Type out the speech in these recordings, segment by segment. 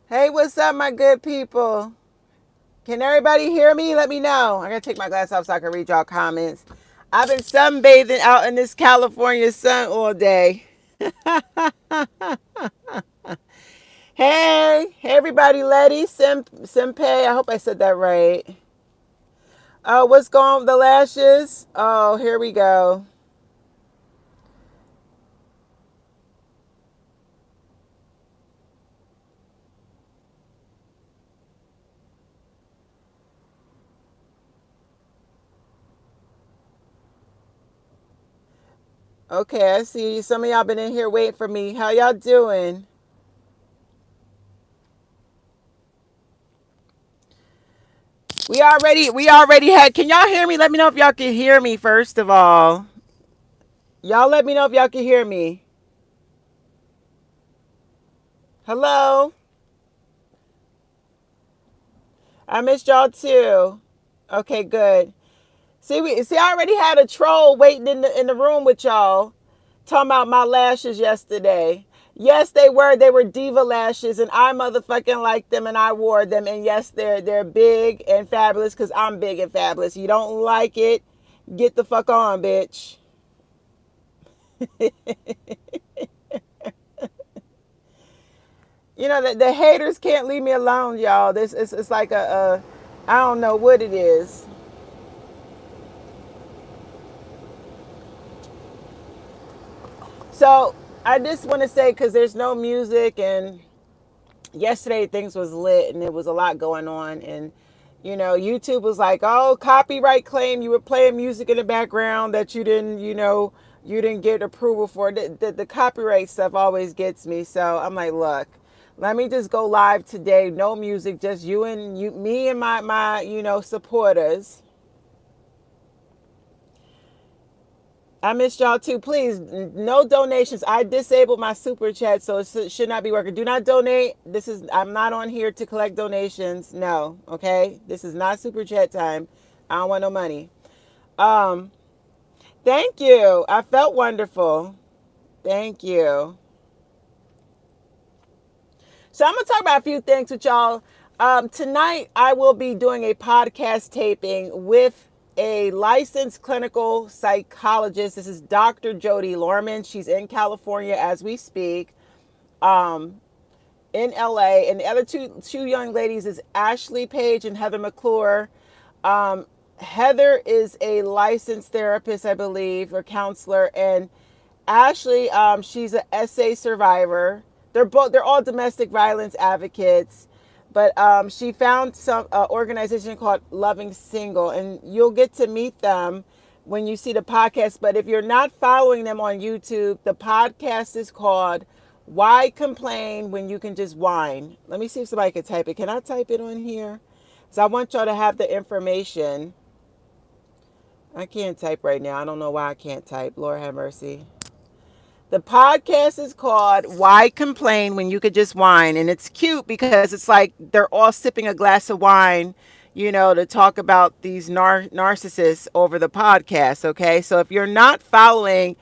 Hey, what's up, my good people? Can everybody hear me? Let me know. I gotta take my glass off so I can read y'all comments. I've been sunbathing out in this California sun all day. Hey, everybody, Letty, Simpay. I hope I said that right. Oh, what's going on with the lashes? Oh, here we go. Okay, I see some of y'all been in here waiting for me. How y'all doing? We already had. Can y'all hear me? Let me know if y'all can hear me first of all. Y'all let me know if y'all can hear me. Hello? I missed y'all too. Okay, good. I already had a troll waiting in the room with y'all talking about my lashes yesterday. Yes, they were. They were diva lashes, and I motherfucking liked them, and I wore them. And yes, they're big and fabulous because I'm big and fabulous. You don't like it? Get the fuck on, bitch. The haters can't leave me alone, y'all. This it's like a I don't know what it is. So I just want to say because there's no music, and yesterday things was lit and it was a lot going on, and YouTube was like, oh, copyright claim, you were playing music in the background that you didn't get approval for. The copyright stuff always gets me, so I'm like, look, let me just go live today, no music, just you and you, me and my supporters. I missed y'all too. Please, no donations. I disabled my super chat, so it should not be working. Do not donate. I'm not on here to collect donations. No, okay? This is not super chat time. I don't want no money. Um, Thank you. I felt wonderful. Thank you. So I'm gonna talk about a few things with y'all. Tonight I will be doing a podcast taping with a licensed clinical psychologist. This is Dr. Jody Lorman. She's in California as we speak, in LA. And the other two young ladies is Ashley Page and Heather McClure. Um, Heather is a licensed therapist, I believe, or counselor, and Ashley, she's an SA survivor. They're all domestic violence advocates, but she found some organization called Loving Single, and you'll get to meet them when you see the podcast. But if you're not following them on YouTube, the podcast is called "Why Complain When You Can Just Whine." Let me see if somebody can type it. Can I type it on here? So I want y'all to have the information. I can't type right now. I don't know why I can't type. Lord have mercy. The podcast is called Why Complain When You Could Just Whine. And it's cute because it's like they're all sipping a glass of wine, to talk about these narcissists over the podcast. Okay. So if you're not following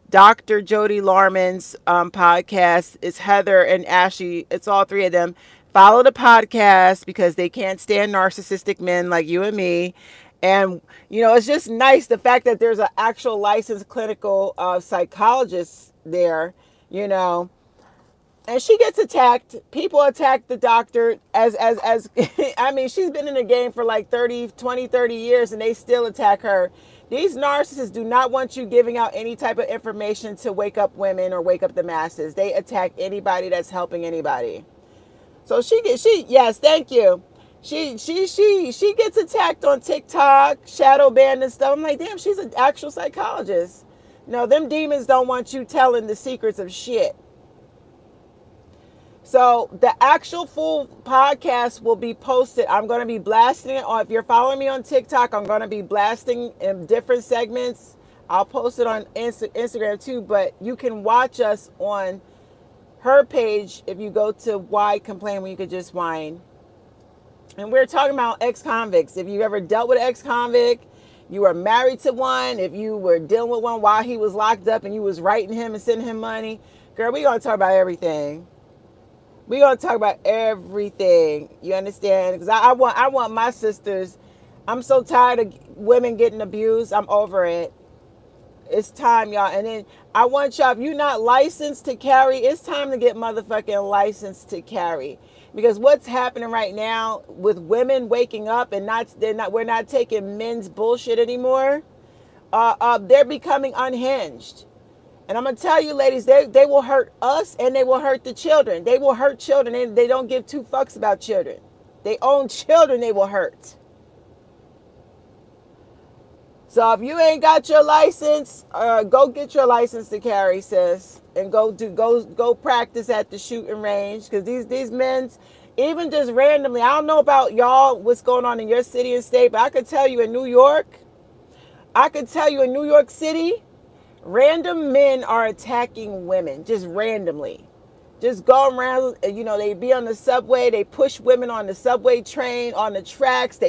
Dr. Jody Larman's podcast, it's Heather and Ashley, it's all three of them. Follow the podcast because they can't stand narcissistic men like you and me. And, it's just nice the fact that there's an actual licensed clinical psychologist there, you know, and she gets attacked. People attack the doctor as I mean, she's been in the game for like 30 years and they still attack her. These narcissists do not want you giving out any type of information to wake up women or wake up the masses. They attack anybody that's helping anybody. So yes, thank you. She gets attacked on TikTok, shadow banned and stuff. I'm like, damn, she's an actual psychologist. No, them demons don't want you telling the secrets of shit. So the actual full podcast will be posted. I'm going to be blasting it on. If you're following me on TikTok, I'm going to be blasting in different segments. I'll post it on Instagram too, but you can watch us on her page if you go to Why Complain When You Could Just Whine. And we're talking about ex-convicts. If you ever dealt with an ex-convict, you were married to one, if you were dealing with one while he was locked up and you was writing him and sending him money, girl, we going to talk about everything. We're gonna talk about everything. You understand? Because I want my sisters. I'm so tired of women getting abused. I'm over it. It's time, y'all. And then I want y'all, if you're not licensed to carry, it's time to get motherfucking licensed to carry. Because what's happening right now with women waking up and we're not taking men's bullshit anymore. They're becoming unhinged. And I'm gonna tell you, ladies, they will hurt us and they will hurt the children. They will hurt children and they don't give two fucks about children. They own children they will hurt. So if you ain't got your license, go get your license to carry, sis, and go practice at the shooting range. Because these men's, even just randomly, I don't know about y'all what's going on in your city and state, but I could tell you in New York, City, random men are attacking women just randomly. Just go around, they be on the subway, they push women on the subway train, on the tracks.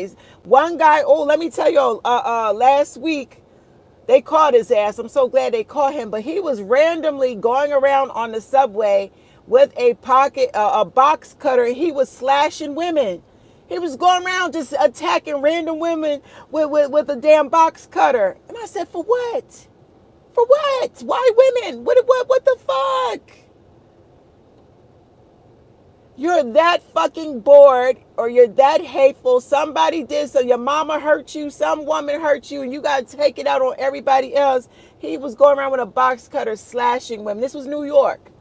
One guy, let me tell you, last week, they caught his ass. I'm so glad they caught him, but he was randomly going around on the subway with a box cutter. He was slashing women. He was going around just attacking random women with a damn box cutter. And I said, for what? For what? Why women? What the fuck? You're that fucking bored or you're that hateful. Somebody did so. Your mama hurt you. Some woman hurt you and you got to take it out on everybody else. He was going around with a box cutter slashing women. This was New York.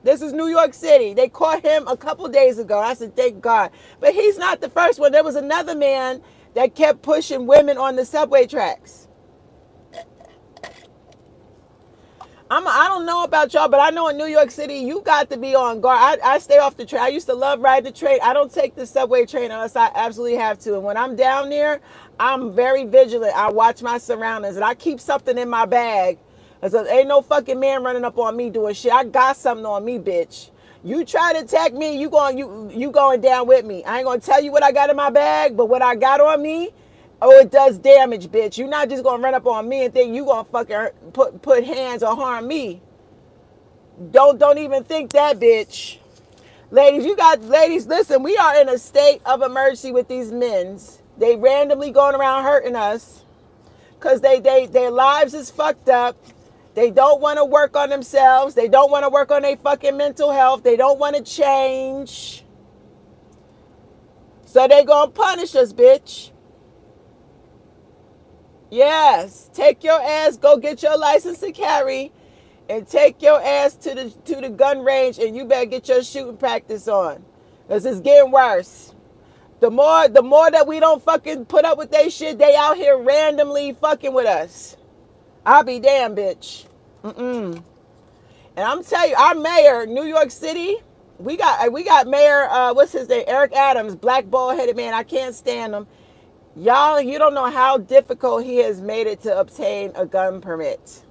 This is New York City. They caught him a couple days ago. I said, thank God. But he's not the first one. There was another man that kept pushing women on the subway tracks. I don't know about y'all, but I know in New York City, you got to be on guard. I stay off the train. I used to love riding the train. I don't take the subway train unless I absolutely have to. And when I'm down there, I'm very vigilant. I watch my surroundings and I keep something in my bag. So ain't no fucking man running up on me doing shit. I got something on me, bitch. You try to attack me, you going down with me. I ain't gonna tell you what I got in my bag, but what I got on me, it does damage, bitch. You're not just gonna run up on me and think you gonna fucking put hands or harm me. Don't even think that, bitch. Ladies, listen, we are in a state of emergency with these men's. They randomly going around hurting us because their lives is fucked up. They don't want to work on themselves. They don't want to work on their fucking mental health. They don't want to change. So they gonna punish us, bitch. Yes, take your ass, go get your license to carry, and take your ass to the gun range, and you better get your shooting practice on, cause it's getting worse. The more that we don't fucking put up with they shit, they out here randomly fucking with us. I'll be damn, bitch. And I'm telling you, our mayor, New York City, we got Mayor, what's his name, Eric Adams, black bald headed man. I can't stand him. Y'all, you don't know how difficult he has made it to obtain a gun permit.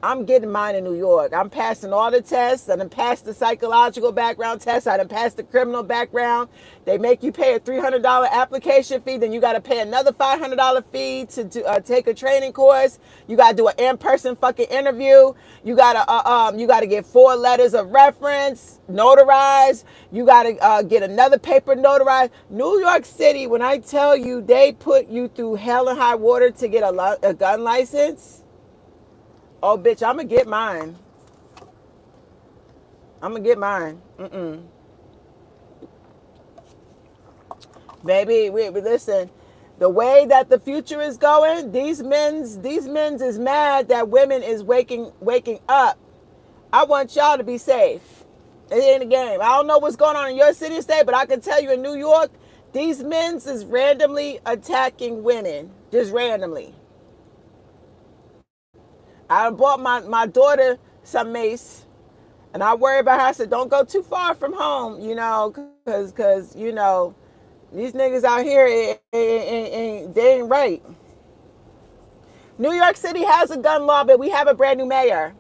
I'm getting mine in New York. I'm passing all the tests. I done passed the psychological background test. I done passed the criminal background. They make you pay a $300 application fee. Then you got to pay another $500 fee to take a training course. You got to do an in-person fucking interview. You got to get 4 letters of reference notarized. You got to get another paper notarized. New York City, when I tell you they put you through hell and high water to get a gun license. Oh, bitch, I'm going to get mine. Baby, listen. The way that the future is going, these men's is mad that women is waking up. I want y'all to be safe. It ain't a game. I don't know what's going on in your city and state, but I can tell you in New York, these men's is randomly attacking women. Just randomly. I bought my daughter some mace, and I worry about her. I said, don't go too far from home, because these niggas out here, they ain't right. New York City has a gun law, but we have a brand new mayor.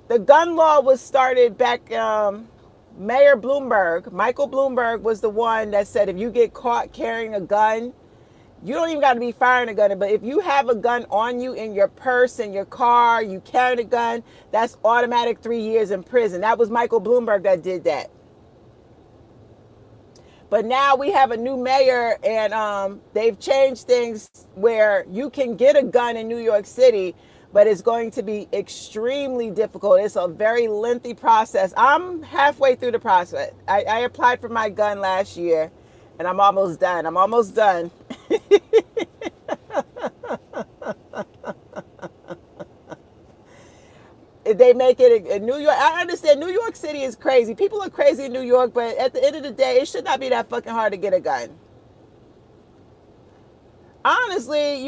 The gun law was started back, Mayor Bloomberg, Michael Bloomberg was the one that said if you get caught carrying a gun, you don't even got to be firing a gun, but if you have a gun on you in your purse, in your car, you carried a gun, that's automatic 3 years in prison. That was Michael Bloomberg that did that. But now we have a new mayor, and they've changed things where you can get a gun in New York City, but it's going to be extremely difficult. It's a very lengthy process. I'm halfway through the process. I applied for my gun last year, and I'm almost done. I'm almost done. They make it in New York. I understand New York City is crazy. People are crazy in New York, but at the end of the day, it should not be that fucking hard to get a gun. Honestly,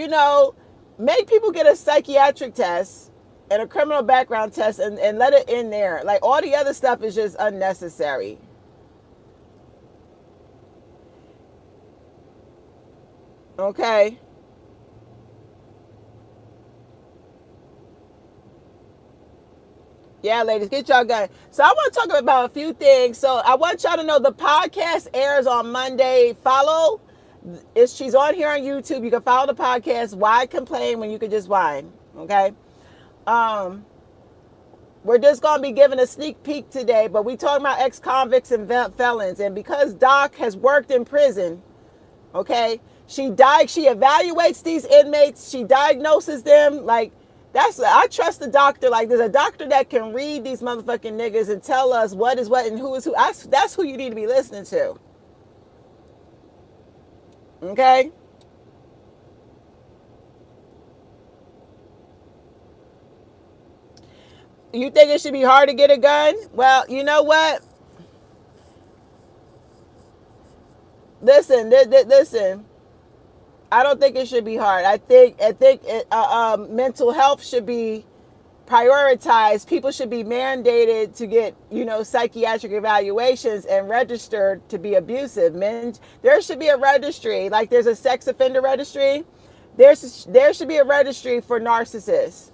make people get a psychiatric test and a criminal background test, and let it in there. Like, all the other stuff is just unnecessary. Okay? Yeah, ladies, get y'all gun. So I want to talk about a few things. So I want y'all to know the podcast airs on Monday. She's on here on YouTube. You can follow the podcast. Why complain when you could just whine? Okay. Um, we're just gonna be giving a sneak peek today, but we talking about ex-convicts and felons. And because Doc has worked in prison, okay, she evaluates these inmates. She diagnoses them like. I trust the doctor. Like, there's a doctor that can read these motherfucking niggas and tell us what is what and who is who. That's who you need to be listening to. Okay? You think it should be hard to get a gun? Well, you know what? Listen. I don't think it should be hard. I think mental health should be prioritized. People should be mandated to get, psychiatric evaluations and registered to be abusive. Men, there should be a registry. Like, there's a sex offender registry. There should be a registry for narcissists.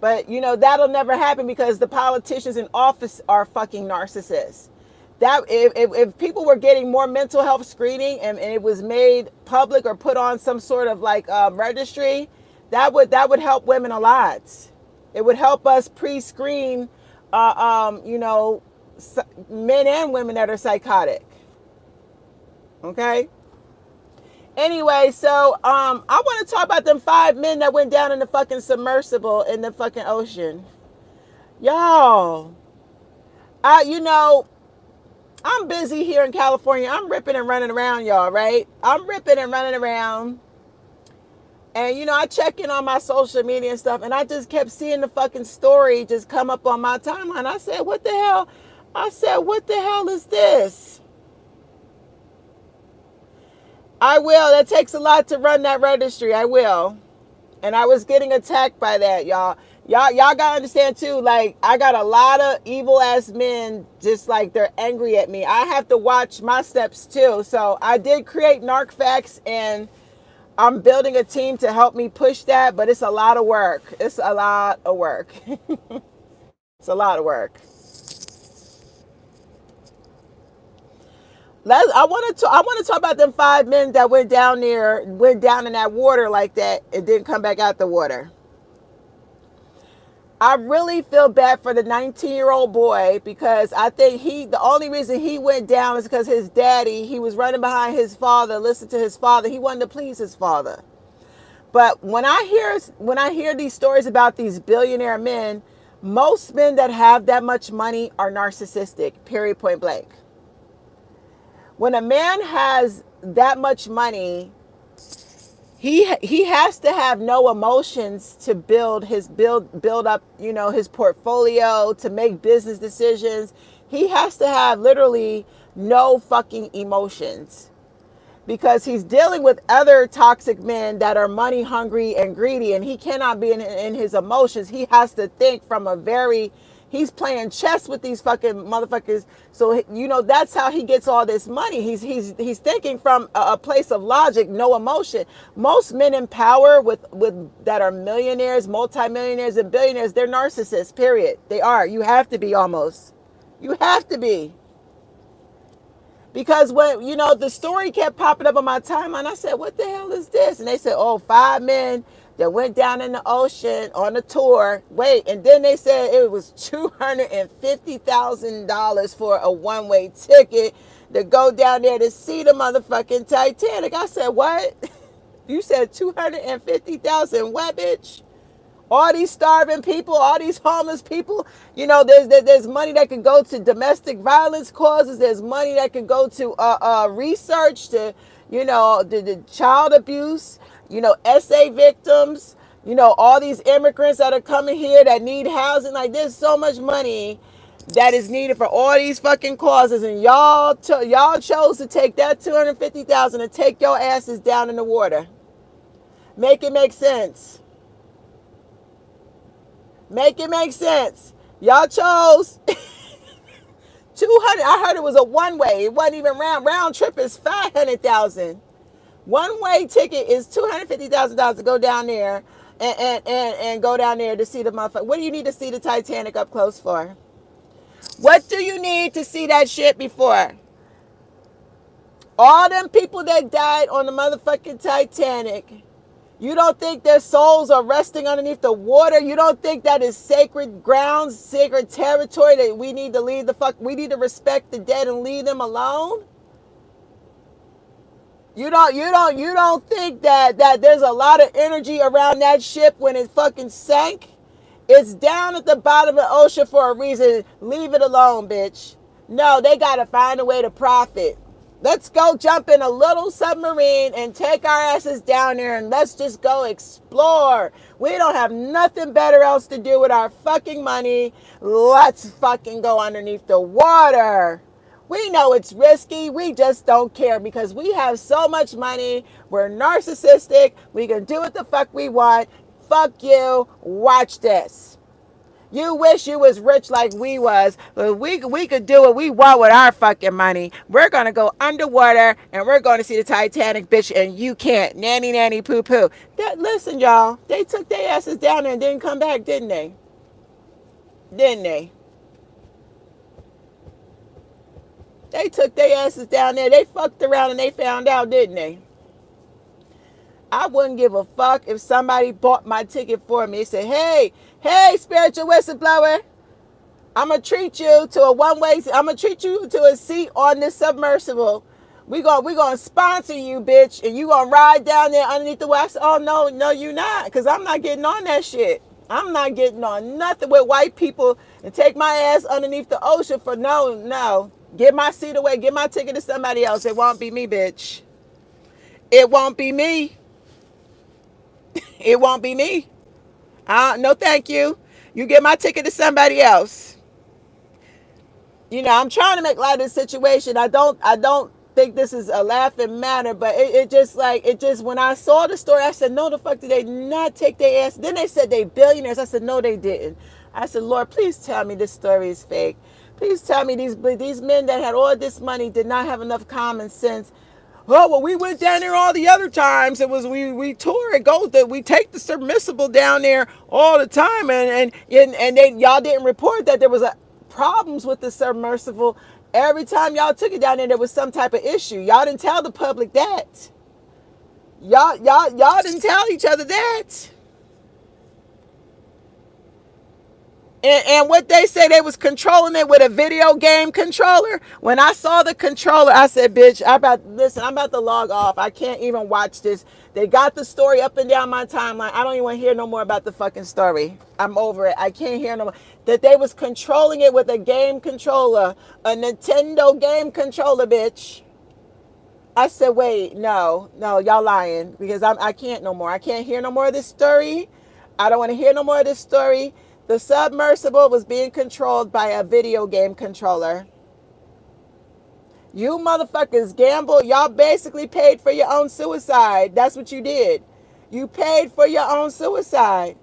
But, that'll never happen because the politicians in office are fucking narcissists. That if people were getting more mental health screening, and it was made public or put on some sort of like registry, that would help women a lot. It would help us pre-screen, men and women that are psychotic. Okay. Anyway, so I want to talk about them 5 men that went down in the fucking submersible in the fucking ocean. Y'all, I'm busy here in California. I'm ripping and running around, y'all, right? I'm ripping and running around. And, I check in on my social media and stuff, and I just kept seeing the fucking story just come up on my timeline. I said, what the hell? What the hell is this? I will. That takes a lot to run that registry. I will. And I was getting attacked by that, y'all. Y'all gotta understand too, like, I got a lot of evil ass men just like they're angry at me. I have to watch my steps too. So I did create NarcFacts, and I'm building a team to help me push that, but it's a lot of work. It's a lot of work. It's a lot of work. I want to talk about them 5 men that went down in that water like that and didn't come back out the water. I really feel bad for the 19-year-old boy because I think the only reason he went down is because his daddy, he was running behind his father, listened to his father. He wanted to please his father. But when I hear these stories about these billionaire men, most men that have that much money are narcissistic, period, point blank. When a man has that much money, he has to have no emotions to build up, his portfolio, to make business decisions. He has to have literally no fucking emotions, because he's dealing with other toxic men that are money hungry and greedy, and he cannot be in his emotions. He has to think from he's playing chess with these fucking motherfuckers. So, that's how he gets all this money. He's thinking from a place of logic, no emotion. Most men in power with that are millionaires, multimillionaires, and billionaires, they're narcissists, period. They are. You have to be almost. You have to be. Because when, the story kept popping up on my timeline, I said, what the hell is this? And they said, 5 men that went down in the ocean on a tour. Wait, and then they said it was $250,000 for a one-way ticket. to go down there to see the motherfucking Titanic. I said, what? You said 250,000 what, bitch? All these starving people, all these homeless people, there's money that could go to domestic violence causes. There's money that could go to research to, the child abuse, SA victims, all these immigrants that are coming here that need housing. Like, there's so much money that is needed for all these fucking causes, and y'all chose to take that 250,000 and take your asses down in the water. Make it make sense. Make it make sense. Y'all chose 200. I heard it was a one way. It wasn't even round trip is 500,000. One way ticket is $250,000 to go down there and go down there to see the motherfucker. What do you need to see the Titanic up close for? What do you need to see that shit before? All them people that died on the motherfucking Titanic. You don't think their souls are resting underneath the water? You don't think that is sacred grounds, sacred territory that we need to leave the fuck? We need to respect the dead and leave them alone? You don't think that there's a lot of energy around that ship when it fucking sank? It's down at the bottom of the ocean for a reason. Leave it alone, bitch. No, they gotta find a way to profit. Let's go jump in a little submarine and take our asses down there and let's just go explore. We don't have nothing better else to do with our fucking money. Let's fucking go underneath the water. We know it's risky. We just don't care because we have so much money. We're narcissistic. We can do what the fuck we want. Fuck you. Watch this. You wish you was rich like we was, but we could do what we want with our fucking money. We're going to go underwater and we're going to see the Titanic, bitch, and you can't. Nanny, poo, poo. Listen, y'all, they took their asses down there and didn't come back, didn't they? Didn't they? They took their asses down there. They fucked around and they found out, didn't they? I wouldn't give a fuck if somebody bought my ticket for me and said, hey, spiritual whistleblower, I'm going to treat you to a one-way, I'm going to treat you to a seat on this submersible. We gonna sponsor you, bitch, and you going to ride down there underneath the wax. Oh, no, you not, because I'm not getting on that shit. I'm not getting on nothing with white people and take my ass underneath the ocean for no. Give my seat away. Give my ticket to somebody else. It won't be me, bitch. It won't be me. It won't be me. No, thank you. You give my ticket to somebody else. I'm trying to make light of the situation. I don't think this is a laughing matter, but it just when I saw the story, I said, no, the fuck did they not take their ass? Then they said they billionaires. I said, no, they didn't. I said, Lord, please tell me this story is fake. Please tell me these men that had all this money did not have enough common sense. Oh, well, we went down there all the other times. It was we tour it goes that we take the submersible down there all the time, and y'all didn't report that there was problems with the submersible. Every time y'all took it down there was some type of issue. Y'all didn't tell the public that. Y'all didn't tell each other that. And what they say, they was controlling it with a video game controller. When I saw the controller, I said, bitch, I'm about to log off. I can't even watch this. They got the story up and down my timeline. I don't even want to hear no more about the fucking story. I'm over it. I can't hear no more. That they was controlling it with a game controller, a Nintendo game controller, bitch. I said, wait, no, y'all lying, because I can't no more. I can't hear no more of this story. I don't want to hear no more of this story. The submersible was being controlled by a video game controller. You motherfuckers gamble. Y'all basically paid for your own suicide. That's what you did. You paid for your own suicide.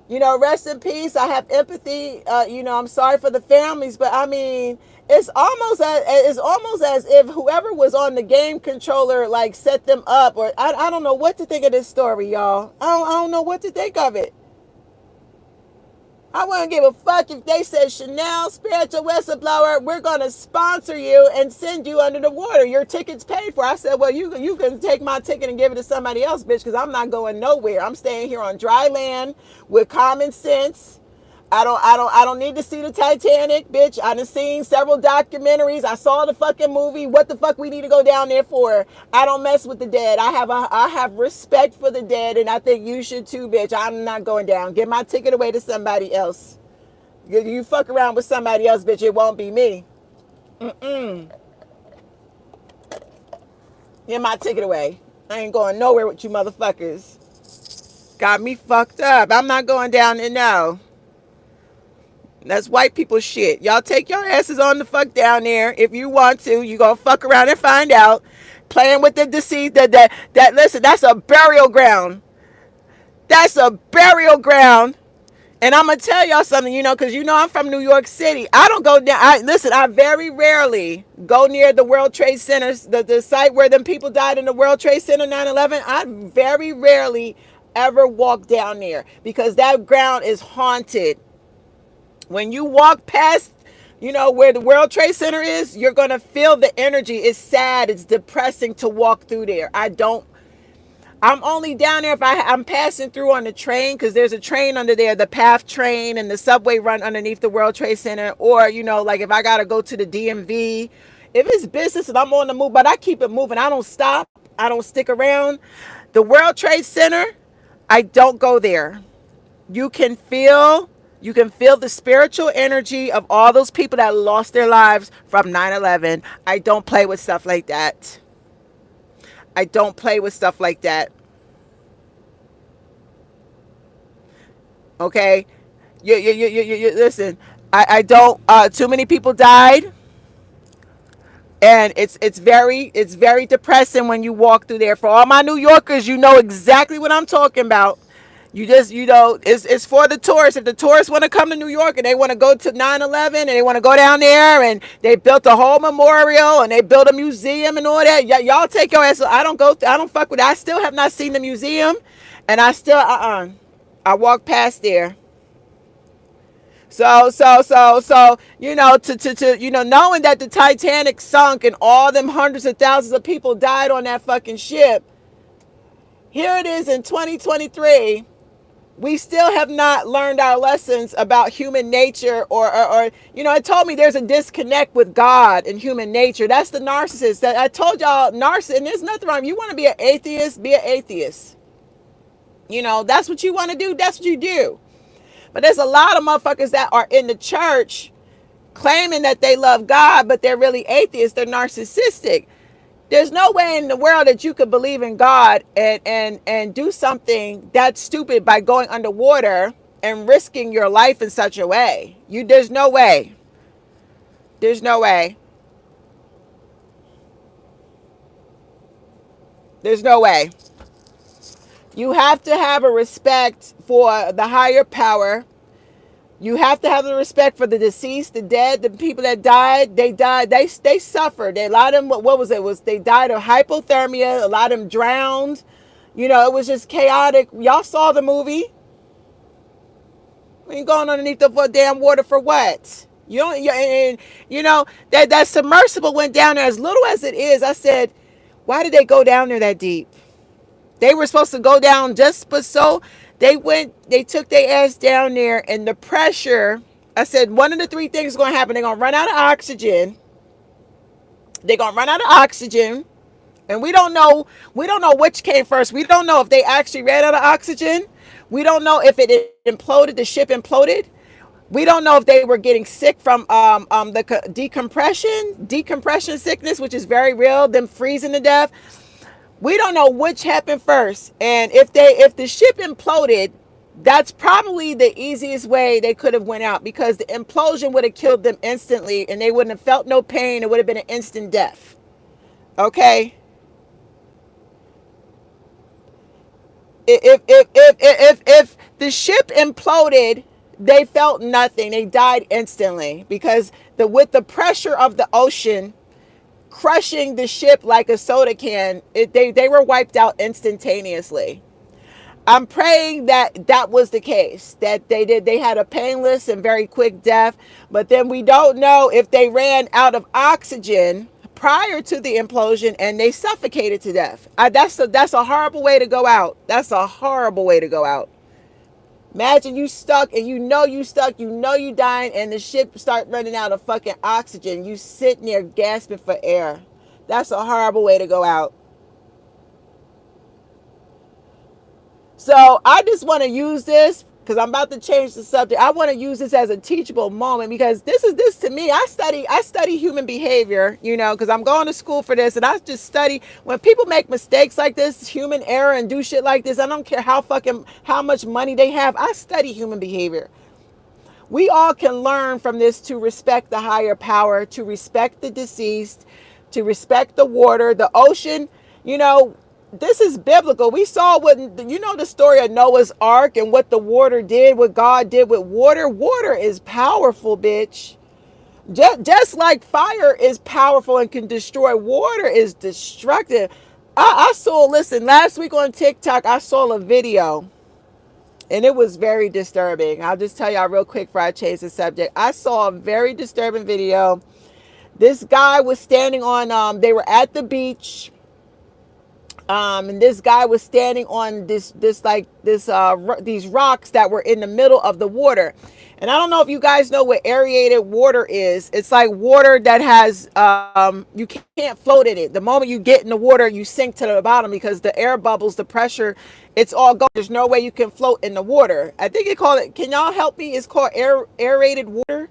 Rest in peace. I have empathy. I'm sorry for the families, but I mean, it's almost as if whoever was on the game controller like set them up, or I don't know what to think of this story, y'all. I don't know what to think of it. I wouldn't give a fuck if they said, Chanel, spiritual whistleblower, we're going to sponsor you and send you under the water. Your ticket's paid for. I said, well, you can take my ticket and give it to somebody else, bitch, because I'm not going nowhere. I'm staying here on dry land with common sense. I don't need to see the Titanic, bitch. I done seen several documentaries. I saw the fucking movie. What the fuck we need to go down there for? I don't mess with the dead. I have respect for the dead, and I think you should too, bitch. I'm not going down. Give my ticket away to somebody else. You fuck around with somebody else, bitch. It won't be me. Give my ticket away. I ain't going nowhere with you motherfuckers. Got me fucked up. I'm not going down there, no. That's white people shit. Y'all take your asses on the fuck down there. If you want to, you gonna fuck around and find out. Playing with the deceased, listen, that's a burial ground. That's a burial ground. And I'm gonna tell y'all something, because I'm from New York City. I don't go down. I very rarely go near the World Trade Center, the site where them people died in the World Trade Center 9/11. I very rarely ever walk down there because that ground is haunted. When you walk past, where the World Trade Center is, you're gonna feel the energy. It's sad. It's depressing to walk through there. I'm only down there if I'm passing through on the train, because there's a train under there, the PATH train, and the subway run underneath the World Trade Center. Or, like if I got to go to the DMV. If it's business and I'm on the move, but I keep it moving. I don't stop. I don't stick around. The World Trade Center, I don't go there. You can feel the spiritual energy of all those people that lost their lives from 9/11. I don't play with stuff like that. I don't play with stuff like that. Okay? You listen, I don't, too many people died. And it's very depressing when you walk through there. For all my New Yorkers, you know exactly what I'm talking about. You just, it's for the tourists. If the tourists want to come to New York and they want to go to 9/11 and they want to go down there, and they built a whole memorial and they built a museum and all that, y'all take your ass. I don't fuck with it. I still have not seen the museum, and I still, I walk past there. So, knowing that the Titanic sunk and all them hundreds of thousands of people died on that fucking ship, here it is in 2023. We still have not learned our lessons about human nature, or it told me there's a disconnect with God and human nature. That's the narcissist. That I told y'all, narcissist, and there's nothing wrong. You want to be an atheist, be an atheist. That's what you want to do. That's what you do. But there's a lot of motherfuckers that are in the church claiming that they love God, but they're really atheists. They're narcissistic. There's no way in the world that you could believe in God and do something that stupid by going underwater and risking your life in such a way. There's no way. There's no way. There's no way. You have to have a respect for the higher power. You have to have the respect for the deceased, the dead, the people that died. They died. They suffered. A lot of them, what was it? They died of hypothermia. A lot of them drowned. It was just chaotic. Y'all saw the movie. We ain't going underneath the damn water for what? That submersible went down there as little as it is. I said, why did they go down there that deep? They were supposed to go down just so. They took their ass down there, and the pressure, I said, one of the three things is going to happen. They're going to run out of oxygen. And we don't know which came first. We don't know if they actually ran out of oxygen. We don't know if it imploded, the ship imploded. We don't know if they were getting sick from the decompression sickness, which is very real, them freezing to death. We don't know which happened first. And if the ship imploded, that's probably the easiest way they could have went out, because the implosion would have killed them instantly and they wouldn't have felt no pain. It would have been an instant death. Okay? If the ship imploded, they felt nothing. They died instantly, because with the pressure of the ocean crushing the ship like a soda can, they were wiped out instantaneously. I'm praying that was the case, that they had a painless and very quick death. But then we don't know if they ran out of oxygen prior to the implosion and they suffocated to death. That's a horrible way to go out. That's a horrible way to go out. Imagine you stuck and you stuck, you dying, and the ship start running out of fucking oxygen. You sitting there gasping for air. That's a horrible way to go out. So I just want to use this because I'm about to change the subject. I want to use this as a teachable moment because this to me. I study human behavior, because I'm going to school for this, and I just study when people make mistakes like this, human error, and do shit like this. I don't care how much money they have. I study human behavior. We all can learn from this to respect the higher power, to respect the deceased, to respect the water, the ocean. You know, this is biblical. We saw the story of Noah's Ark and what the water did, what God did with water. Water is powerful, bitch. Just like fire is powerful and can destroy, water is destructive. Listen, last week on TikTok, I saw a video and it was very disturbing. I'll just tell y'all real quick before I change the subject. I saw a very disturbing video. This guy was standing on, they were at the beach, and this guy was standing on these rocks that were in the middle of the water. And I don't know if you guys know what aerated water is. It's like water that has, you can't float in it. The moment you get in the water, you sink to the bottom because the air bubbles, the pressure, it's all gone. There's no way you can float in the water. I think can y'all help me? It's called aerated water.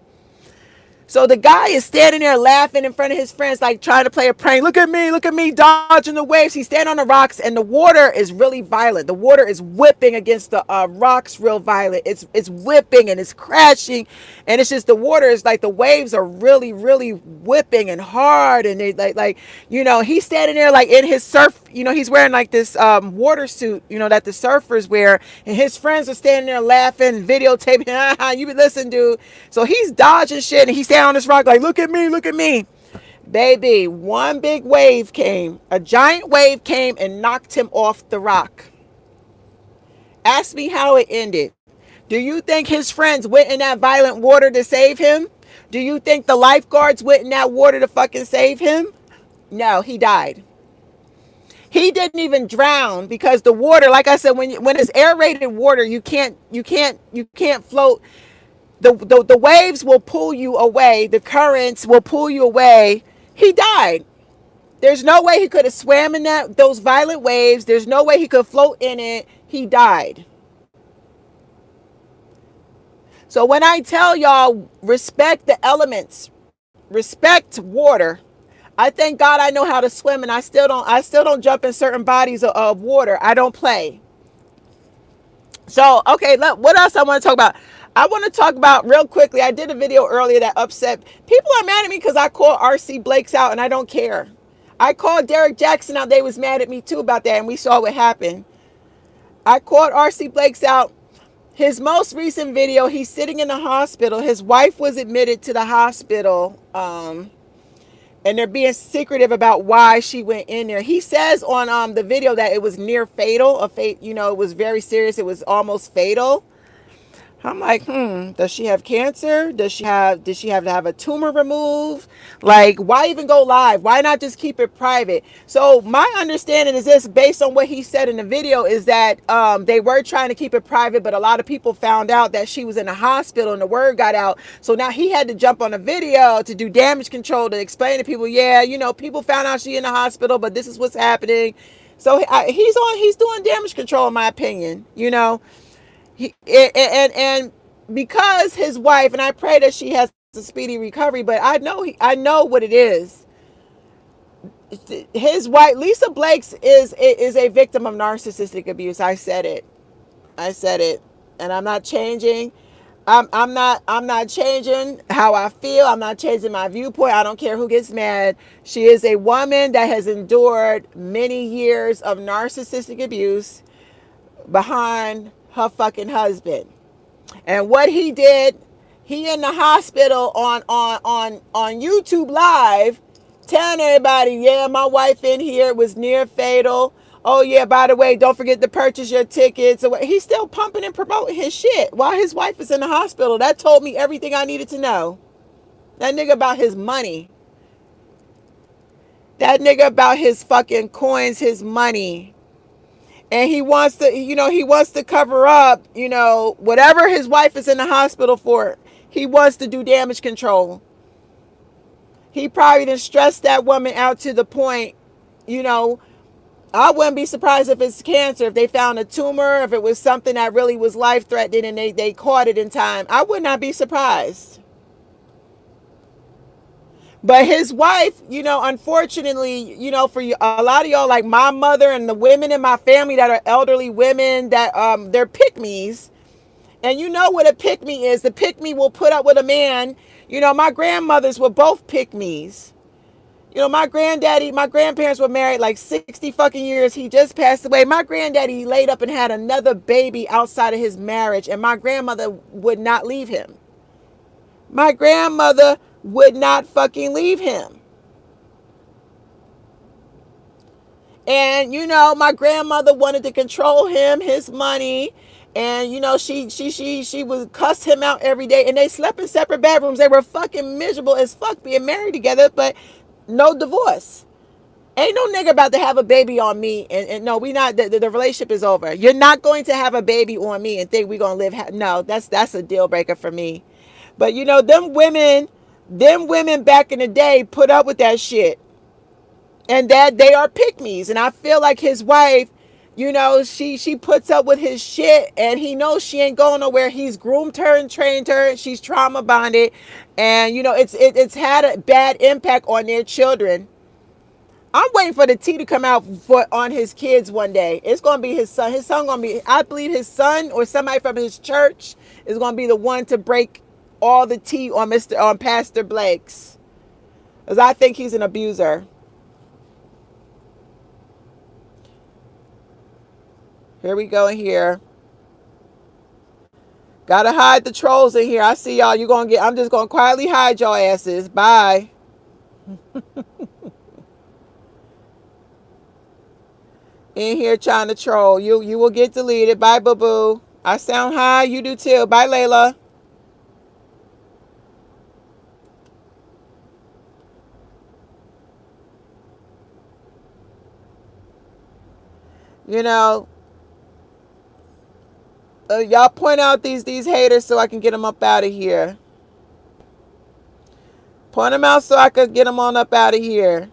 So the guy is standing there laughing in front of his friends, like trying to play a prank. Look at me, dodging the waves. He's standing on the rocks, and the water is really violent. The water is whipping against the rocks, real violent. It's whipping and it's crashing, and it's just the water is like the waves are really, really whipping and hard, and they he's standing there like in his surf. He's wearing like this water suit, that the surfers wear, and his friends are standing there laughing, videotaping. You listen, dude. So he's dodging shit, and he's standing on this rock like, look at me. Baby, one big wave came. A giant wave came and knocked him off the rock. Ask me how it ended. Do you think his friends went in that violent water to save him? Do you think the lifeguards went in that water to fucking save him? No, he died. He didn't even drown because the water, like I said, when it's aerated water, you can't float. The waves will pull you away. The currents will pull you away. He died. There's no way he could have swam in those violent waves. There's no way he could float in it. He died. So when I tell y'all respect the elements, respect water, I thank God I know how to swim, and I still don't jump in certain bodies of water. I don't play. So, okay, what else I want to talk about? I want to talk about real quickly. I did a video earlier that upset people. Are mad at me because I called RC Blakes out, and I don't care. I called Derek Jackson out. They was mad at me too about that, and we saw what happened. I called RC Blakes out. His most recent video, he's sitting in the hospital. His wife was admitted to the hospital, and they're being secretive about why she went in there. He says on the video that it was near fatal. It was very serious. It was almost fatal. I'm like, does she have cancer? Did she have to have a tumor removed? Like, why even go live? Why not just keep it private? So my understanding is this, based on what he said in the video, is that they were trying to keep it private, but a lot of people found out that she was in the hospital and the word got out. So now he had to jump on a video to do damage control, to explain to people, people found out she in the hospital, but this is what's happening. So he's doing damage control, in my opinion, and because his wife, and I pray that she has a speedy recovery, but I know what it is. His wife, Lisa Blakes, is a victim of narcissistic abuse. I said it, and I'm not changing. I'm not changing how I feel. I'm not changing my viewpoint. I don't care who gets mad. She is a woman that has endured many years of narcissistic abuse behind her fucking husband. And what he did, he in the hospital on YouTube Live telling everybody, yeah, my wife in here was near fatal. Oh yeah, by the way, don't forget to purchase your tickets. He's still pumping and promoting his shit while his wife is in the hospital. That told me everything I needed to know. That nigga about his money. That nigga about his fucking coins, his money. And he wants to, he wants to cover up, whatever his wife is in the hospital for. He wants to do damage control. He probably didn't stress that woman out to the point, you know, I wouldn't be surprised if it's cancer, if they found a tumor, if it was something that really was life threatening and they caught it in time. I would not be surprised. But his wife, unfortunately, for you, a lot of y'all, like my mother and the women in my family that are elderly women, that they're pick-me's. And you know what a pick-me is. The pick-me will put up with a man. My grandmothers were both pick-me's. My grandparents were married like 60 fucking years. He just passed away. My granddaddy laid up and had another baby outside of his marriage, and my grandmother would not leave him. My grandmother would not fucking leave him. And my grandmother wanted to control him, his money, and she would cuss him out every day. And they slept in separate bedrooms. They were fucking miserable as fuck being married together, but no divorce. Ain't no nigga about to have a baby on me, and no, we not. The relationship is over. You're not going to have a baby on me and think we're gonna live. No, that's a deal breaker for me. But them women back in the day put up with that shit, and that they are pick-me's. And I feel like his wife, she puts up with his shit, and he knows she ain't going nowhere. He's groomed her and trained her. She's trauma bonded, and it's had a bad impact on their children. I'm waiting for the tea to come out on his kids one day. It's gonna be his son. His son gonna be, I believe, his son or somebody from his church is gonna be the one to break all the tea on Pastor Blake's, because I think he's an abuser. Here we go in here. Gotta hide the trolls in here. I see y'all. I'm just gonna quietly hide y'all asses. Bye. In here trying to troll. You will get deleted. Bye, boo boo. I sound high. You do too. Bye, Layla. You know, y'all point out these haters so I can get them up out of here. Point them out so I could get them on up out of here.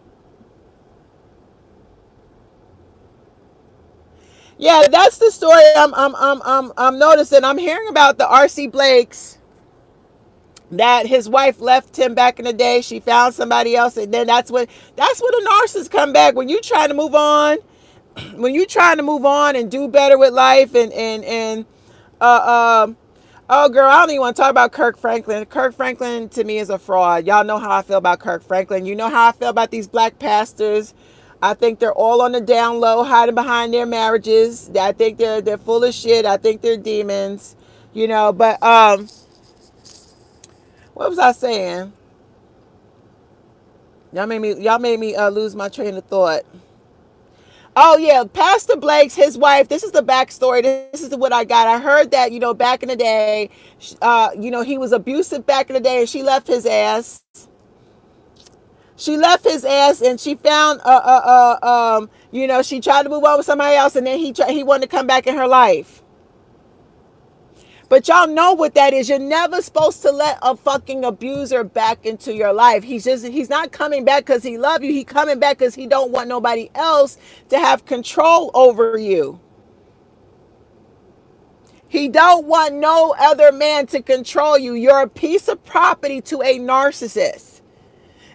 Yeah, that's the story I'm noticing. I'm hearing about the R.C. Blakes, that his wife left him back in the day. She found somebody else, and then that's when the narcissists come back. When you trying to move on, and do better with life, and oh girl, I don't even want to talk about Kirk Franklin. Kirk Franklin to me is a fraud. Y'all know how I feel about Kirk Franklin. You know how I feel about these black pastors. I think they're all on the down low, hiding behind their marriages. I think they're full of shit. I think they're demons. But what was I saying? Y'all made me lose my train of thought. Oh yeah, Pastor Blake's, his wife. This is the backstory. This is what I got. I heard that back in the day, he was abusive back in the day, and she left his ass. She left his ass, and she found she tried to move on with somebody else, and then he wanted to come back in her life. But y'all know what that is. You're never supposed to let a fucking abuser back into your life. He's not coming back because he loves you. He's coming back because he don't want nobody else to have control over you. He don't want no other man to control you. You're a piece of property to a narcissist.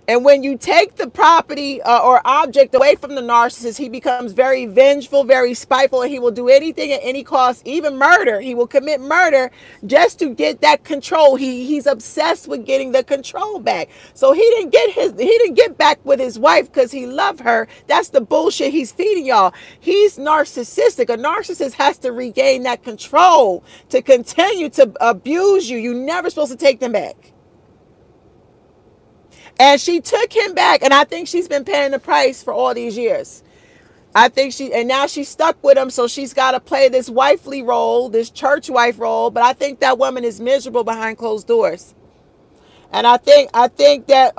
And when you take the property or object away from the narcissist, he becomes very vengeful, very spiteful, and he will do anything at any cost, even murder. He will commit murder just to get that control. He's obsessed with getting the control back. So he didn't get back with his wife because he loved her. That's the bullshit he's feeding y'all. He's narcissistic. A narcissist has to regain that control to continue to abuse you. You're never supposed to take them back. And she took him back, and I think she's been paying the price for all these years. And now she's stuck with him, so she's got to play this wifely role, this church wife role. But I think that woman is miserable behind closed doors. And I think that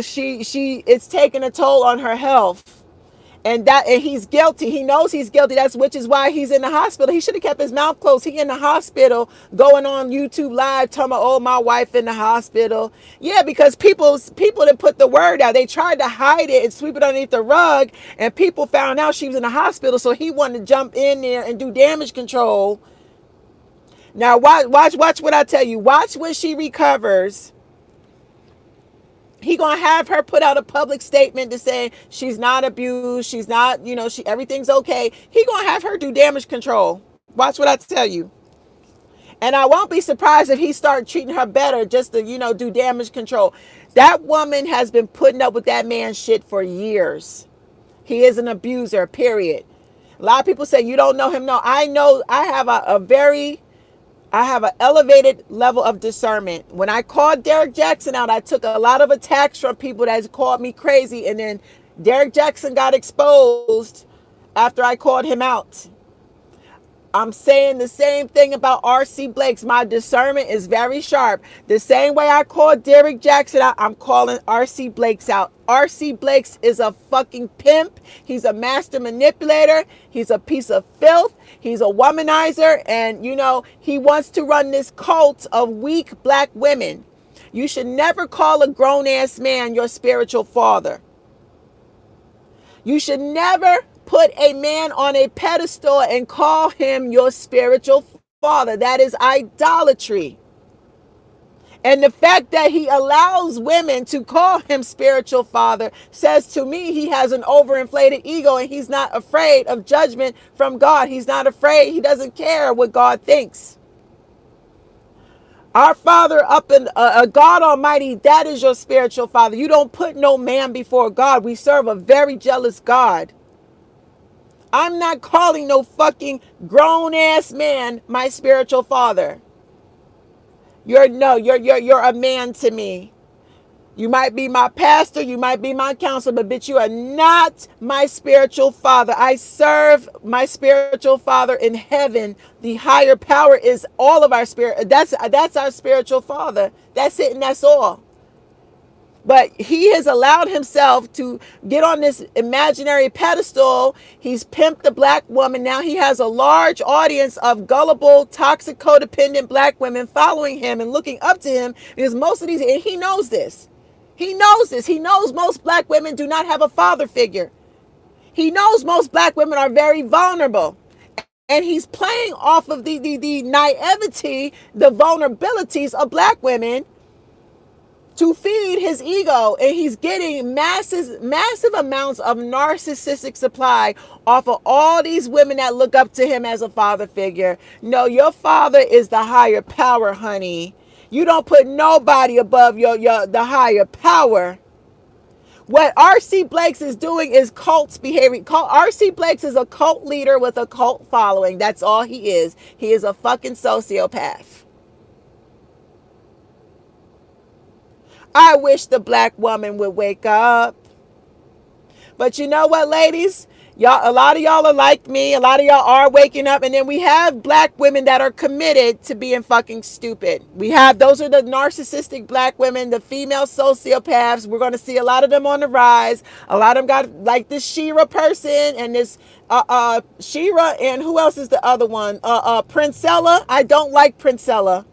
she it's taking a toll on her health. And he's guilty. He knows he's guilty. That's which is why he's in the hospital. He should have kept his mouth closed. He in the hospital going on YouTube live talking about, oh, my wife in the hospital. Yeah, because people didn't put the word out. They tried to hide it and sweep it underneath the rug, and people found out she was in the hospital, so he wanted to jump in there and do damage control. Now watch what I tell you. Watch when she recovers. He gonna have her put out a public statement to say she's not abused, she's not, she everything's okay. He gonna have her do damage control. Watch what I tell you. And I won't be surprised if he start treating her better just to, do damage control. That woman has been putting up with that man's shit for years. He is an abuser, period. A lot of people say you don't know him. No, I know. I have I have an elevated level of discernment. When I called Derek Jackson out, I took a lot of attacks from people that called me crazy. And then Derek Jackson got exposed after I called him out. I'm saying the same thing about R.C. Blake's. My discernment is very sharp. The same way I called Derek Jackson out, I'm calling R.C. Blake's out. R.C. Blake's is a fucking pimp. He's a master manipulator. He's a piece of filth. He's a womanizer. And, he wants to run this cult of weak black women. You should never call a grown-ass man your spiritual father. You should never put a man on a pedestal and call him your spiritual father. That is idolatry. And the fact that he allows women to call him spiritual father says to me he has an overinflated ego, and he's not afraid of judgment from God. He's not afraid. He doesn't care what God thinks. Our Father up in God Almighty, that is your spiritual father. You don't put no man before God. We serve a very jealous God. I'm not calling no fucking grown ass man my spiritual father. You're a man to me. You might be my pastor, you might be my counselor, but bitch, you are not my spiritual father. I serve my spiritual father in heaven. The higher power is all of our spirit. That's our spiritual father. That's it, and that's all. But he has allowed himself to get on this imaginary pedestal. He's pimped the black woman. Now he has a large audience of gullible, toxic, codependent black women following him and looking up to him, because most of these, and he knows this. He knows this. He knows most black women do not have a father figure. He knows most black women are very vulnerable. And he's playing off of the naivety, the vulnerabilities of black women to feed his ego, and he's getting massive amounts of narcissistic supply off of all these women that look up to him as a father figure. No, your father is the higher power, honey. You don't put nobody above the higher power. What R.C. Blake's is doing is cults behavior. R.C. Blake's is a cult leader with a cult following. That's all he is. He is a fucking sociopath. I wish the black woman would wake up. But you know what, ladies? Y'all, a lot of y'all are like me. A lot of y'all are waking up. And then we have black women that are committed to being fucking stupid. Those are the narcissistic black women, the female sociopaths. We're going to see a lot of them on the rise. A lot of them got like this Shira person and this Shira, and who else is the other one? Princella. I don't like Princella.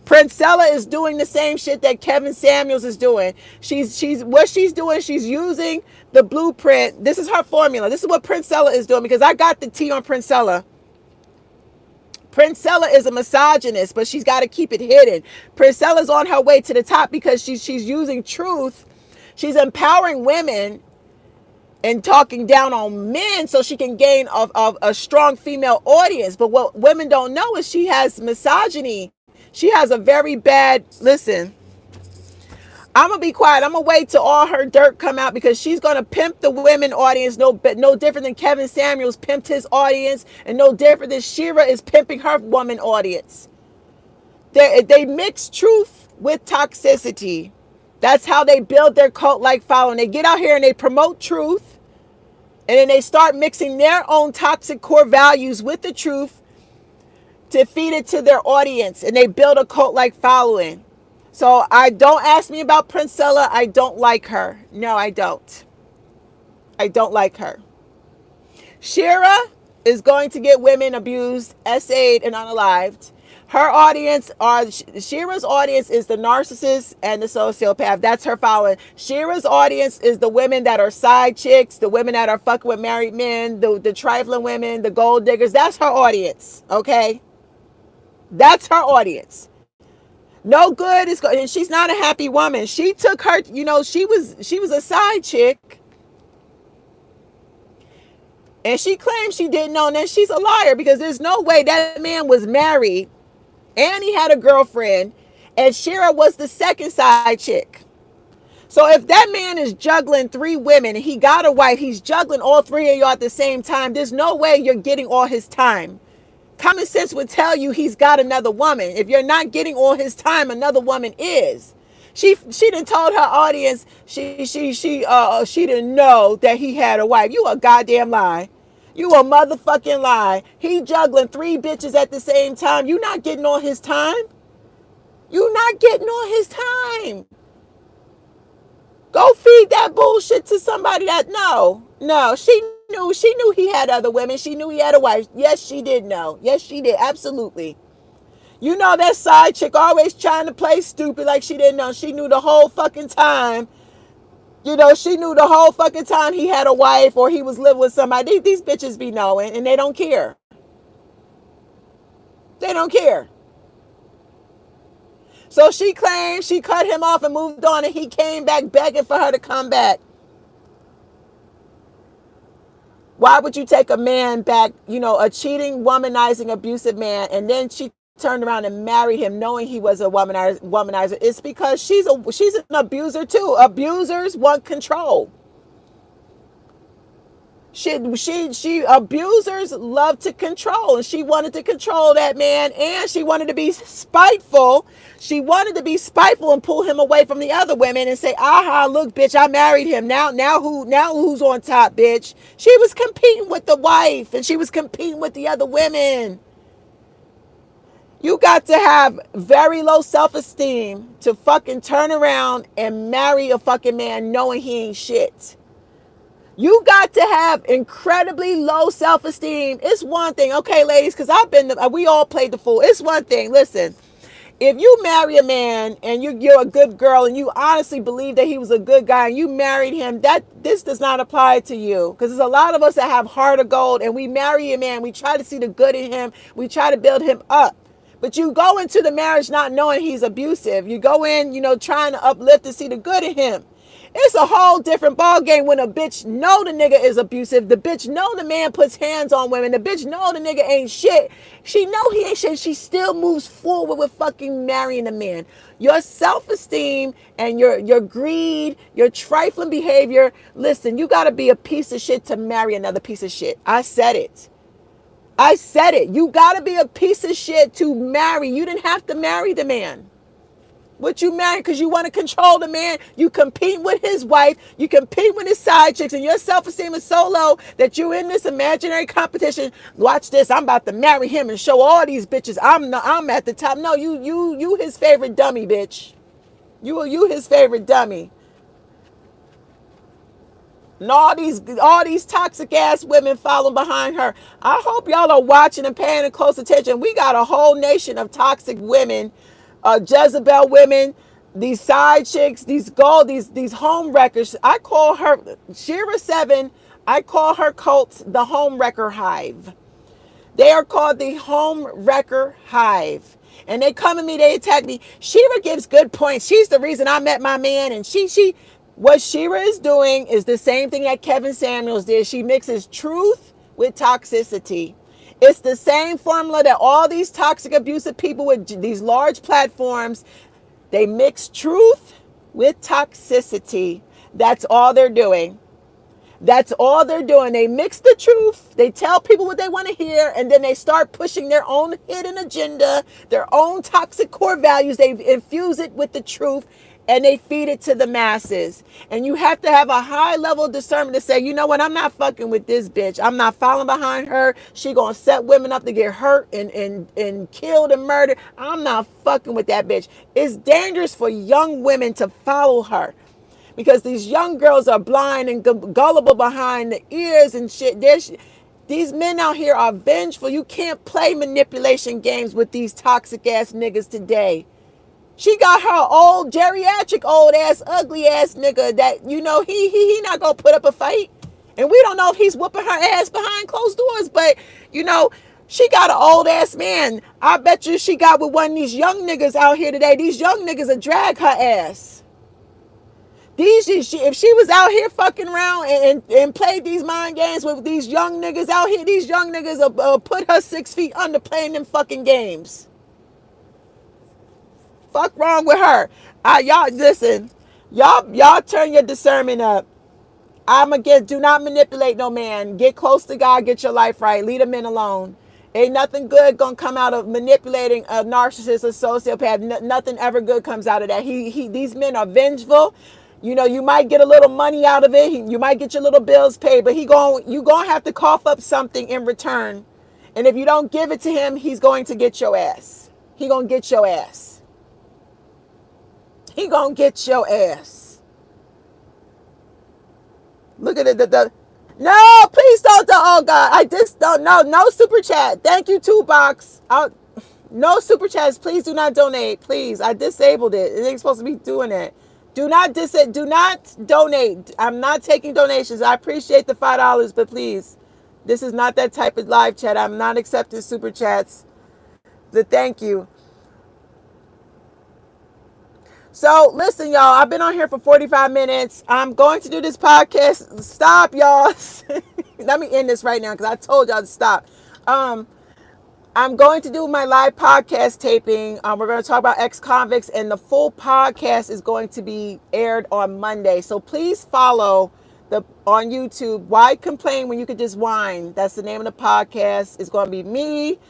Princella is doing the same shit that Kevin Samuels is doing. She's using the blueprint. This is her formula. This is what Princella is doing, because I got the tea on Princella. Princella is a misogynist, but she's got to keep it hidden. Princella's on her way to the top because she's using truth. She's empowering women and talking down on men so she can gain a strong female audience. But what women don't know is she has misogyny. She has a very bad, listen, I'm going to be quiet. I'm going to wait till all her dirt come out, because she's going to pimp the women audience no different than Kevin Samuels pimped his audience, and no different than Shira is pimping her woman audience. They mix truth with toxicity. That's how they build their cult-like following. They get out here and they promote truth, and then they start mixing their own toxic core values with the truth to feed it to their audience, and they build a cult-like following. So don't ask me about Princella. I don't like her. No, I don't. I don't like her. Shira is going to get women abused, essayed, and unalived. Her audience are Shira's audience is the narcissist and the sociopath. That's her following. Shira's audience is the women that are side chicks, the women that are fucking with married men, the trifling women, the gold diggers. That's her audience. Okay, that's her audience. No good is and she's not a happy woman. She took her, she was a side chick, and she claims she didn't know. And then she's a liar, because there's no way that man was married and he had a girlfriend, and Shira was the second side chick. So if that man is juggling three women and he got a wife, he's juggling all three of y'all at the same time. There's no way you're getting all his time. Common sense would tell you he's got another woman. If you're not getting all his time, another woman is. She done told her audience she didn't know that he had a wife. You a goddamn lie. You a motherfucking lie. He juggling three bitches at the same time. You not getting all his time. You not getting all his time. Go feed that bullshit to somebody that no. She knew he had other women. She knew he had a wife. Yes, she did know. Yes, she did. Absolutely. You know that side chick always trying to play stupid like she didn't know. She knew the whole fucking time. She knew the whole fucking time he had a wife or he was living with somebody. These bitches be knowing, and they don't care. They don't care. So she claimed she cut him off and moved on, and he came back begging for her to come back. Why would you take a man back, a cheating, womanizing, abusive man, and then she turned around and married him knowing he was a womanizer? It's because she's an abuser too. Abusers want control. Abusers love to control, and she wanted to control that man, and she wanted to be spiteful. She wanted to be spiteful and pull him away from the other women and say, aha, look, bitch, I married him. Now who's on top, bitch? She was competing with the wife, and she was competing with the other women. You got to have very low self-esteem to fucking turn around and marry a fucking man knowing he ain't shit. You got to have incredibly low self-esteem. It's one thing, okay, ladies, because we all played the fool. It's one thing, listen, if you marry a man and you're a good girl and you honestly believe that he was a good guy and you married him, this does not apply to you. Because there's a lot of us that have heart of gold, and we marry a man, we try to see the good in him, we try to build him up. But you go into the marriage not knowing he's abusive. You go in, trying to uplift and see the good in him. It's a whole different ball game when a bitch know the nigga is abusive. The bitch know the man puts hands on women. The bitch know the nigga ain't shit. She know he ain't shit. She still moves forward with fucking marrying a man. Your self-esteem and your greed, your trifling behavior. Listen, you got to be a piece of shit to marry another piece of shit. I said it. You got to be a piece of shit to marry. You didn't have to marry the man. What you married because you want to control the man. You compete with his wife. You compete with his side chicks, and your self-esteem is so low that you're in this imaginary competition. Watch this. I'm about to marry him and show all these bitches I'm at the top. No, you his favorite dummy, bitch. You his favorite dummy. And all these toxic ass women following behind her. I hope y'all are watching and paying close attention. We got a whole nation of toxic women. Jezebel women, these side chicks, these home wreckers. I call her Shira 7. I call her cult the home wrecker hive. They are called the home wrecker hive. And they come at me, they attack me. Shira gives good points. She's the reason I met my man. And what Shira is doing is the same thing that Kevin Samuels did. She mixes truth with toxicity. It's the same formula that all these toxic, abusive people with these large platforms, they mix truth with toxicity. That's all they're doing. That's all they're doing. They mix the truth. They tell people what they want to hear, and then they start pushing their own hidden agenda, their own toxic core values. They infuse it with the truth, and they feed it to the masses. And you have to have a high level of discernment to say, you know what, I'm not fucking with this bitch. I'm not following behind her. She gonna set women up to get hurt and killed and murdered. I'm not fucking with that bitch. It's dangerous for young women to follow her, because these young girls are blind and gullible behind the ears and shit. These men out here are vengeful. You can't play manipulation games with these toxic ass niggas today. She got her old geriatric old ass ugly ass nigga that he not gonna put up a fight. And we don't know if he's whooping her ass behind closed doors, but she got an old ass man. I bet you she got with one of these young niggas out here today. These young niggas will drag her ass. If she was out here fucking around and played these mind games with these young niggas out here, these young niggas will put her 6 feet under playing them fucking games. Fuck wrong with her. Y'all listen. Y'all turn your discernment up. Do not manipulate no man. Get close to God. Get your life right. Leave the men alone. Ain't nothing good gonna come out of manipulating a narcissist, a sociopath. Nothing ever good comes out of that. These men are vengeful. You might get a little money out of it. You might get your little bills paid, but you gonna have to cough up something in return. And if you don't give it to him, he's going to get your ass. He gonna get your ass. He gonna get your ass. Look at it. No, please don't. Oh God, I just don't know. No super chat. Thank you, 2Box. No super chats. Please do not donate. Please, I disabled it. It ain't supposed to be doing that. Do not donate. I'm not taking donations. I appreciate the $5, but please, this is not that type of live chat. I'm not accepting super chats. Thank you. So listen, y'all, I've been on here for 45 minutes. I'm going to do this podcast. Stop, y'all. Let me end this right now because I told y'all to stop. I'm going to do my live podcast taping. We're going to talk about ex-convicts, and the full podcast is going to be aired on Monday. So please follow on YouTube, Why Complain When You Could Just Whine? That's the name of the podcast. It's going to be me,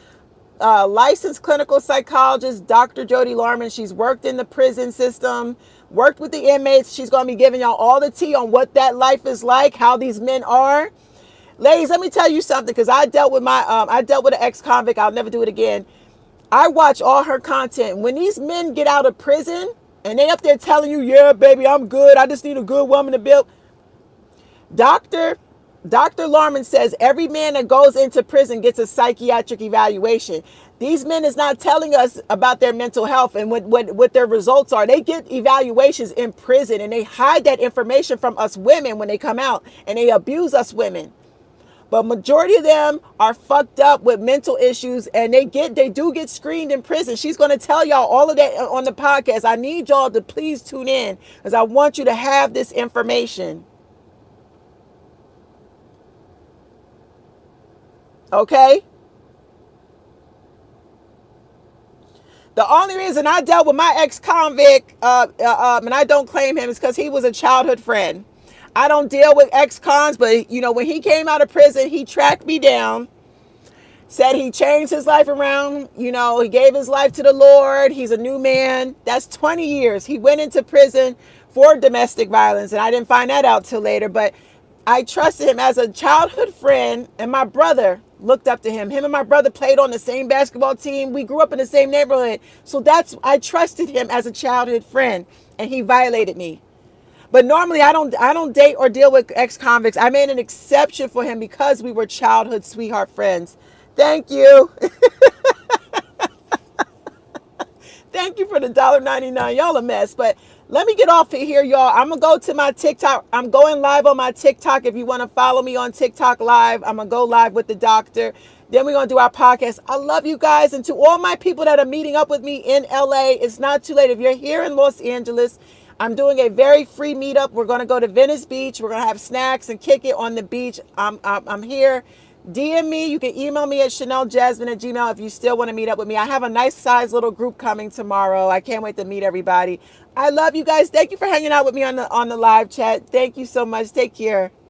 licensed clinical psychologist, Dr. Jody Larman. She's worked in the prison system, worked with the inmates. She's going to be giving y'all all the tea on what that life is like, how these men are. Ladies, let me tell you something, because I dealt with an ex-convict. I'll never do it again. I watch all her content. When these men get out of prison and they up there telling you, yeah, baby, I'm good. I just need a good woman to build. Dr. Larman says every man that goes into prison gets a psychiatric evaluation. These men is not telling us about their mental health and what their results are. They get evaluations in prison, and they hide that information from us women when they come out, and they abuse us women. But majority of them are fucked up with mental issues, and they do get screened in prison. She's going to tell y'all all of that on the podcast. I need y'all to please tune in, because I want you to have this information. Okay? The only reason I dealt with my ex-convict, and I don't claim him, is because he was a childhood friend. I don't deal with ex-cons, but when he came out of prison, he tracked me down, said he changed his life around. He gave his life to the Lord. He's a new man. That's 20 years. He went into prison for domestic violence, and I didn't find that out till later, but I trusted him as a childhood friend, and my brother looked up to him. Him and my brother played on the same basketball team. We grew up in the same neighborhood. So I trusted him as a childhood friend, and he violated me. But normally I don't date or deal with ex-convicts. I made an exception for him because we were childhood sweetheart friends. Thank you. Thank you for the $1.99. Y'all a mess. But let me get off of here, y'all. I'm going to go to my TikTok. I'm going live on my TikTok. If you want to follow me on TikTok live, I'm going to go live with the doctor. Then we're going to do our podcast. I love you guys. And to all my people that are meeting up with me in LA, it's not too late. If you're here in Los Angeles, I'm doing a very free meetup. We're going to go to Venice Beach. We're going to have snacks and kick it on the beach. I'm here. DM me. You can email me at ChanelJasmine@gmail.com if you still want to meet up with me. I have a nice size little group coming tomorrow. I can't wait to meet everybody. I love you guys. Thank you for hanging out with me on the live chat. Thank you so much. Take care.